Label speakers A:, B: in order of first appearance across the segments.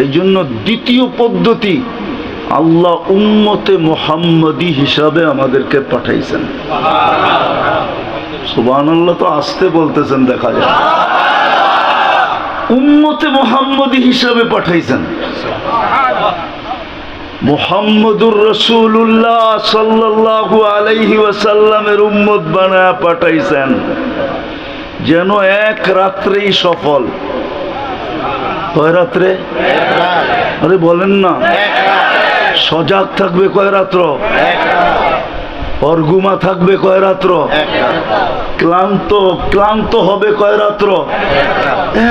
A: এই জন্য দ্বিতীয় পদ্ধতি, আল্লাহ উম্মতে মুহাম্মদী হিসাবে আমাদেরকে পাঠাইছেন। সুবহানাল্লাহ, তো আসতে বলতেছেন, দেখা যায় উম্মতে মুহাম্মদী হিসাবে পাঠাইছেন। মুহাম্মদুর রাসূলুল্লাহ সাল্লাল্লাহু আলাইহি ওয়াসাল্লামের উম্মত বানায়া পাঠাইছেন, যেন এক রাত্রেই সফল। কয় রাত্রে? আরে বলেন না, সজাগ থাকবে কয় রাত্র? অর্গুমা থাকবে কয় রাত্র? ক্লান্ত হবে কয় রাত্র?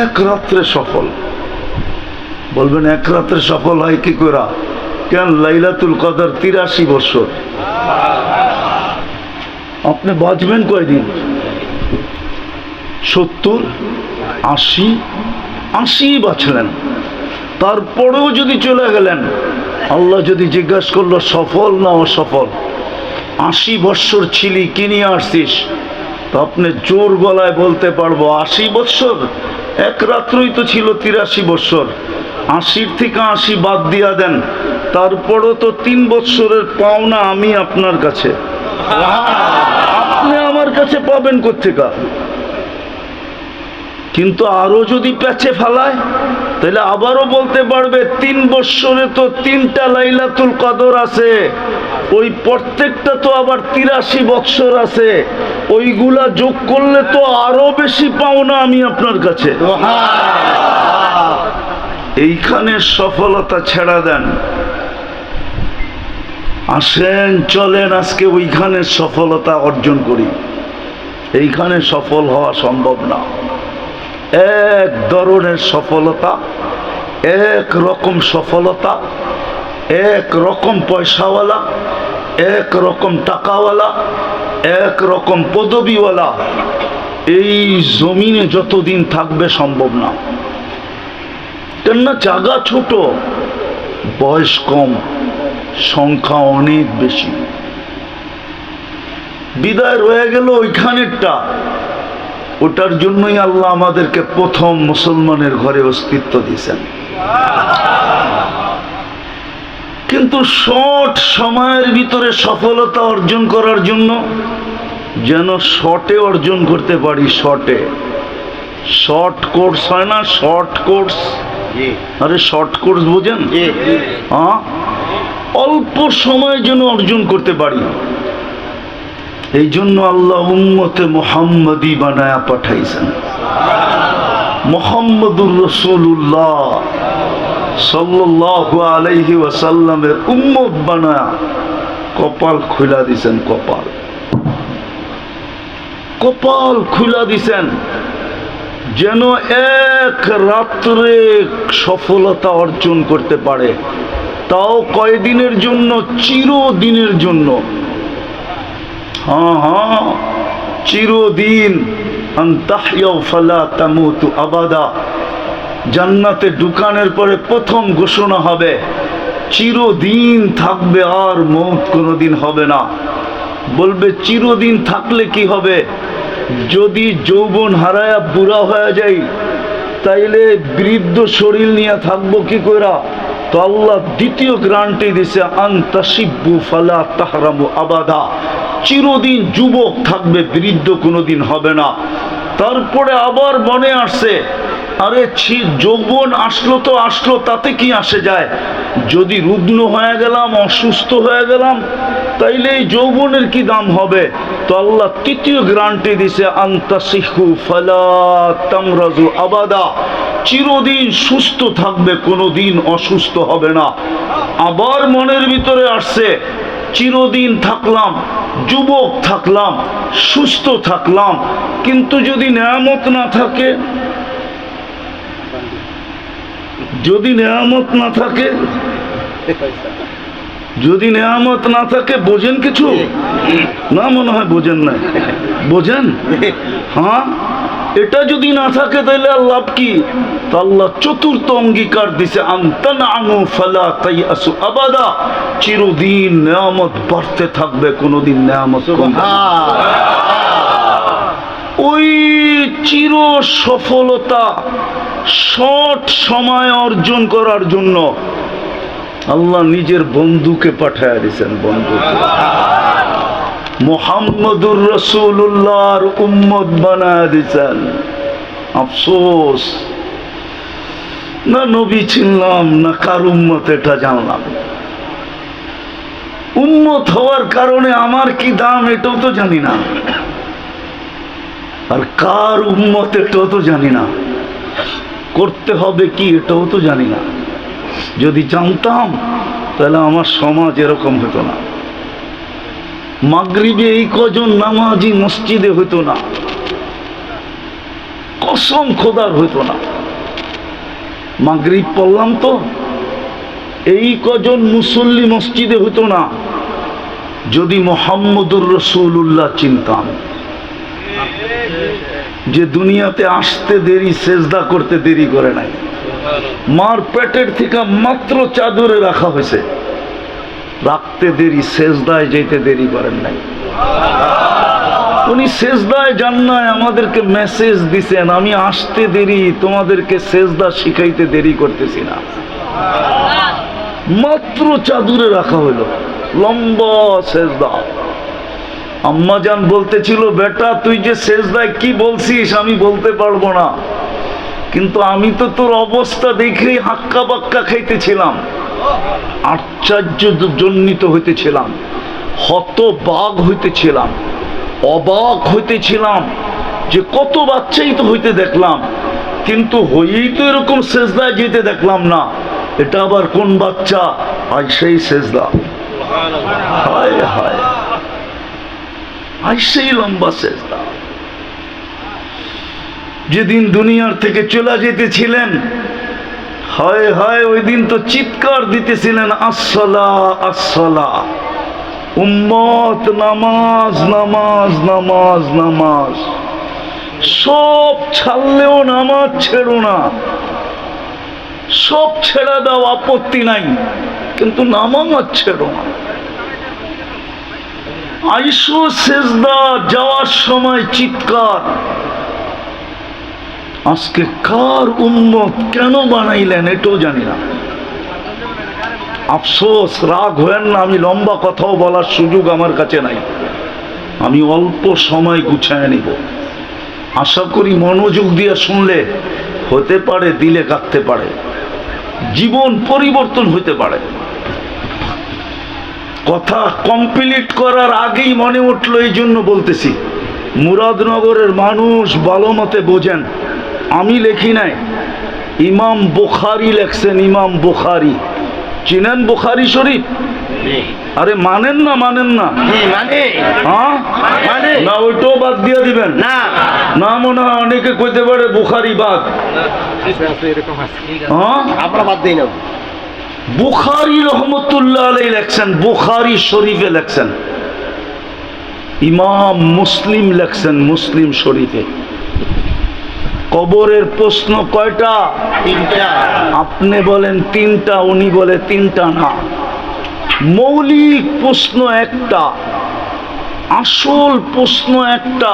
A: এক রাত্রে সফল। বলবেন এক রাত্রে সফল হয় কি করে? কেন? লাইলাতুল কদর 83 বছর। আপনি বাঁচবেন কয়দিন? 70, 80 বাঁচলেন, তারপরেও যদি চলে গেলেন, আল্লাহ যদি জিজ্ঞাসা করলো সফল না অসফল, 80 বৎসর ছিলি, কি নিয়ে আসছিস? তো আপনি জোর গলায় বলতে পারবো 80 বৎসর, এক রাত্রই তো ছিল 83 বৎসর। 80 থেকে 80 বাদ দিয়া দেন, তারপরও তো 3 বৎসরের পাওনা আমি আপনার কাছে, আপনি আমার কাছে পাবেন কোত্থেকা? কিন্তু আরো যদি প্যাচে ফেলায়, তাহলে আবারও বলতে পারবে 3 বৎসরে তো 3টা লাইলাতুল কদর আছে, ওই প্রত্যেকটা তো আবার 83 বৎসর আছে, ওইগুলা যোগ করলে তো আরো বেশি পাওনা আমি আপনার কাছে। এইখানে সফলতা ছেড়া দেন, আসেন চলেন আজকে ওইখানে সফলতা অর্জন করি। এইখানে সফল হওয়া সম্ভব না। এক ধরনের সফলতা, এক রকম সফলতা, এক রকম পয়সাওয়ালা, এক রকম টাকাওয়ালা, এক রকম পদবিওয়ালা এই জমিনে যতদিন থাকবে সম্ভব না। কেননা জায়গা ছোট, বয়স কম, সংখ্যা অনেক বেশি। বিদায় রয়ে গেল ওইখানেরটা, ওটার জন্যই আল্লাহ আমাদেরকে প্রথম মুসলমানের ঘরে অস্তিত্ব দিয়েছেন। কিন্তু শর্ট সময়ের ভিতরে সফলতা অর্জন করার জন্য যেন শর্টে অর্জন করতে পারি। শর্ট কোর্স হয় না? শর্ট কোর্স, আরে শর্ট কোর্স বোঝেন? হ্যাঁ, অল্প সময়ের জন্য অর্জন করতে পারি। এই জন্য আল্লাহ উম্মতে মুহাম্মদী বানায়া পাঠাইছেন। মুহাম্মদুর রাসূলুল্লাহ সাল্লাল্লাহু আলাইহি ওয়াসাল্লামের উম্মত বানায়া কপাল খুলা দিছেন। কপাল খুলা দিছেন যেন এক রাত্রে সফলতা অর্জন করতে পারে, তাও কয়দিনের জন্য? চিরদিনের জন্য। হ্যাঁ, চিরদিন। আনতাহইয়াউ ফালা তামুতু আবাদা। জান্নাতে ঢুকানোর পরে প্রথম ঘোষণা হবে চিরদিন থাকবে, আর মওত কোনোদিন হবে না। বলবে চিরদিন থাকলে কি হবে? যদি যৌবন হারায়া বুড়া হয়ে যাই, তাইলে বৃদ্ধ শরীর নিয়ে থাকবো কি কইরা? তো আল্লাহ দ্বিতীয় গ্যারান্টি দিছে, আনতাশিব্বু ফালা তাহরামু আবাদা। চিরদিন যুবক থাকবে, বৃদ্ধ কোনোদিন হবে না। তারপরে আবার মনে আসছে, আরে যৌবন আসলো তো আসলো, তাতে কি আসে যায়? যদি রুগ্ন হয়ে গেলাম, অসুস্থ হয়ে গেলাম, তাইলে এই যৌবনের কি দাম হবে? তো আল্লাহ তৃতীয় গ্যারান্টি দিছে, আনতাসিহু ফালা তামরাজু আবাদা। চিরদিন সুস্থ থাকবে, কোনোদিন অসুস্থ হবে না। আবার মনের ভিতরে আসছে, চিরদিন থাকলাম, যুবক থাকলাম, সুস্থ থাকলাম, কিন্তু যদি নেয়ামত না থাকে, যদি নেয়ামত না থাকে, যদি নেয়ামত না থাকে, বোঝেন কিছু না? মনে হয় বোঝেন না। বোঝেন? হ্যাঁ, এটা যদি না থাকে তাহলে লাভ কি? তো আল্লাহ চতুর্থ অঙ্গীকার দিছে, আনতানআমু ফালা তাইয়াসু আবাদা। চিরদিন নেয়ামত বাড়তে থাকবে, কোনোদিন নেয়ামত কমবে না। ওই চির সফলতা, শর্ট সময় অর্জন করার জন্য আল্লাহ নিজের বন্ধুকে পাঠায় দিয়েছেন। বন্ধুকে মুহাম্মদুর রাসূলুল্লাহর উম্মত বানায় দিয়েছেন। আফসোস, না নবী চিনলাম না কার উম্মত এটা জানলাম। উম্মত হওয়ার কারণে আমার কি দাম এটাও তো জানি না, আর কার উম্মত এটাও তো জানি না, করতে হবে কি এটাও তো জানি না। যদি জানতাম তাহলে আমার সমাজ এরকম হতো না। মাগরিবে এই কজন নামাজি মসজিদে হতো না, কসম খোদার হতো না। মাগরিব পড়লাম তো এই কজন মুসল্লি মসজিদে হতো না যদি মুহাম্মদুর রাসূলুল্লাহ চিনতাম, যে দুনিয়াতে আসতে দেরি, সেজদা করতে দেরি করে নাই। মার পেটের থেকে মাত্র চাদরে রাখা হয়েছে, রাখতে দেরি, সেজদায় যেতে দেরি করেন নাই। উনি সেজদায় যান নাই, আমাদেরকে মেসেজ দিছেন আমি আসতে দেরি, তোমাদেরকে সেজদা শিখাইতে দেরি করতেছি না। মাত্র চাদরে রাখা হইল, লম্বা সেজদা। আম্মাজান বলতেছিল, বেটা তুই যে সেজদায় কি বলছিস আমি বলতে পারবো না, কিন্তু আমি তো তোর অবস্থা দেখেই হাক্কা বাক্কা খাইতেছিলাম, আশ্চর্য জন্মিত হইতেছিলাম, হতবাক হইতেছিলাম, অবাক হইতেছিলাম যে কত বাচ্চাই তো হইতে দেখলাম, কিন্তু হইয়েই তো এরকম সেজদায় যেতে দেখলাম না। এটা আবার কোন বাচ্চা? আই সেই সেজদা, হায় হায়, আই সেই লম্বা সেজদা। যেদিন দুনিয়ার থেকে চলে যেতেছিলেন, হায় হায়, ওই দিন তো চিৎকার দিতেছিলেন আসসালা আসসালা, উম্মত নামাজ নামাজ নামাজ নামাজ। সব ছাড়লেও নামাজ ছেড়ো না, সব ছেড়ে দাও, আপত্তি নাই, কিন্তু নামাজ ছেড়ো না। আইসো সেজদা, যাওয়ার সময় চিৎকার। আজকে কার উম্মত কেন বানাইলেন এটাও জানি না। আফসোস, রাগ হয়েন না, আমি লম্বা কথাও বলার সুযোগ আমার কাছে নাই, আমি অল্প সময় গুছায় নিব। আশা করি মনোযোগ দিয়ে শুনলে হতে পারে দিলে কাটতে পারে, জীবন পরিবর্তন হতে পারে। কথা কমপ্লিট করার আগেই মনে উঠলো, এই জন্য বলতেছি। মুরাদনগরের মানুষ ভালো মতে বোঝেন, আমি লেখি নাই, ইমাম বুখারী লেখছেন। ইমাম বুখারী চিনেন? বুখারী শরীফ? আরে মানেন না? মানেন না? হ্যাঁ না, ওইটাও বাদ দিয়ে দিবেন না। না মনে হয় অনেকে কইতে পারে বুখারী বাদ,
B: আমরা বাদ দিই না।
A: বুখারী রহমতুল্লাহ আলাইহি লেখছেন, বুখারী শরীফে লেখছেন। ইমাম মুসলিম লেখছেন মুসলিম শরীফে। কবরের প্রশ্ন কয়টা?
B: তিনটা।
A: আপনি বলেন তিনটা, উনি বলে তিনটা না। মৌলিক প্রশ্ন একটা, আসল প্রশ্ন একটা,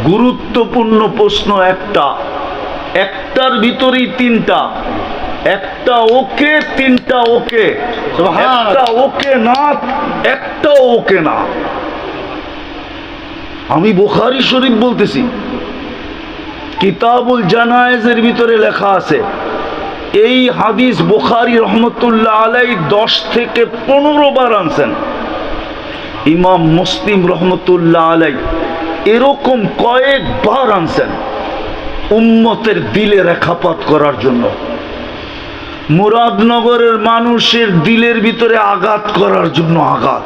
A: গুরুত্বপূর্ণ প্রশ্ন একটা, একটার ভিতরেই তিনটা। একটা ওকে, তিনটা ওকে, একটা ওকে না, একটাও ওকে না। আমি বুখারী শরীফ বলতেছি, কিতাবুল জানায়েজের ভিতরে লেখা আছে এই হাদিস বুখারী রহমতুল্লাহ আলাইহি 10 থেকে 15 বার আনছেন। ইমাম মুসলিম রহমতুল্লাহ আলাইহি এরকম কয়েকবার আনছেন উম্মতের দিলে রেখাপাত করার জন্য, মুরাদনগরের মানুষের দিলের ভিতরে আঘাত করার জন্য, আঘাত,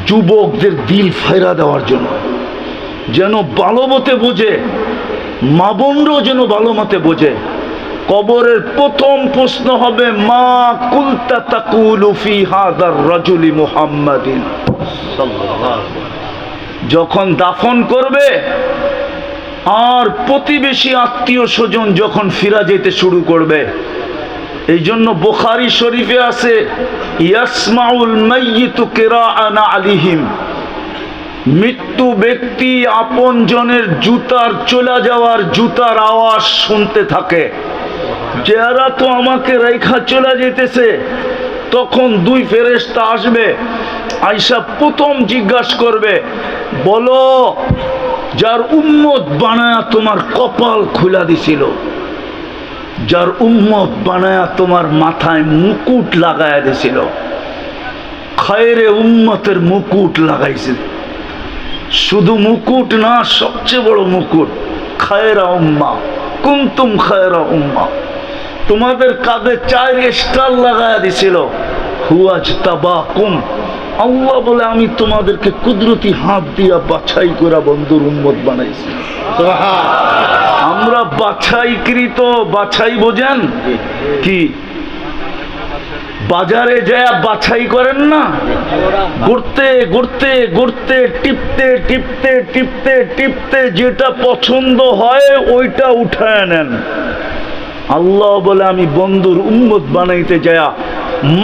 A: যুবকদের দিল ফেরা দেওয়ার জন্য, যেন ভালো মতে বোঝে, মা বোনরাও যেন ভালো মতে বোঝে। কবরের প্রথম প্রশ্ন হবে, মা কুলতা তাকুলু ফি হাযার রাজুলি মুহাম্মাদিন। যখন দাফন করবে আর প্রতিবেশী আত্মীয় স্বজন যখন ফিরা যেতে শুরু করবে, এই জন্য বুখারী শরীফে আছে ইয়াসমাউল মাইয়িতু কিরাআনা আলিহিম, মৃত্যু ব্যক্তি আপনজনের জুতার চলে যাওয়ার জুতার আওয়াজ শুনতে থাকে, যারা তো আমাকে রেখা চলে যেতেছে। তখন দুই ফেরেশতা আসবে, আয়েশা প্রথম জিজ্ঞাসা করবে, বলো যার উম্মত বানায়া তোমার কপাল খুলা দিছিল, যার উম্মত বানায়া তোমার মাথায় মুকুট লাগায়া দিছিল, খায়রে উম্মতের মুকুট লাগাইছে, শুধু মুকুট না, সবচেয়ে বড় মুকুট, খায়রা উম্মা কুনতুম খায়রা উম্মা, তোমাদের কাঁধে 4 স্টার লাগায়া দিছিল। হুয়াজ তাবাকুম, আল্লাহ বলে আমি তোমাদেরকে কুদরতি হাত দিয়া বাছাই করে বন্ধুর উম্মত বানাইছি। আমরা বাছাইকৃত, বাছাই বোঝেন কি? বাজারে যায় বাছাই করেন না, ঘুরতে ঘুরতে ঘুরতে টিপতে টিপতে টিপতে টিপতে যেটা পছন্দ হয় ওইটা উঠায় নেন। আল্লাহ বলে আমি বন্ধুর উম্মত বানাইতে যায়া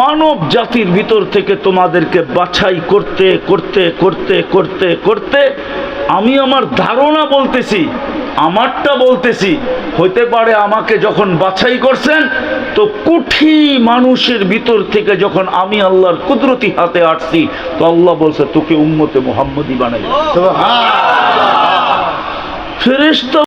A: মানব জাতির ভিতর থেকে তোমাদেরকে বাছাই করতে করতে করতে করতে করতে আমি আমার ধারণা বলতেছি, আমারটা বলতেছি, হইতে পারে আমাকে যখন বাছাই করছেন তো কোটি মানুষের ভিতর থেকে যখন আমি আল্লাহর কুদরতি হাতে আসছি তো আল্লাহ বলছে তোকে উম্মতে মুহাম্মদী বানাই। ফেরেশতা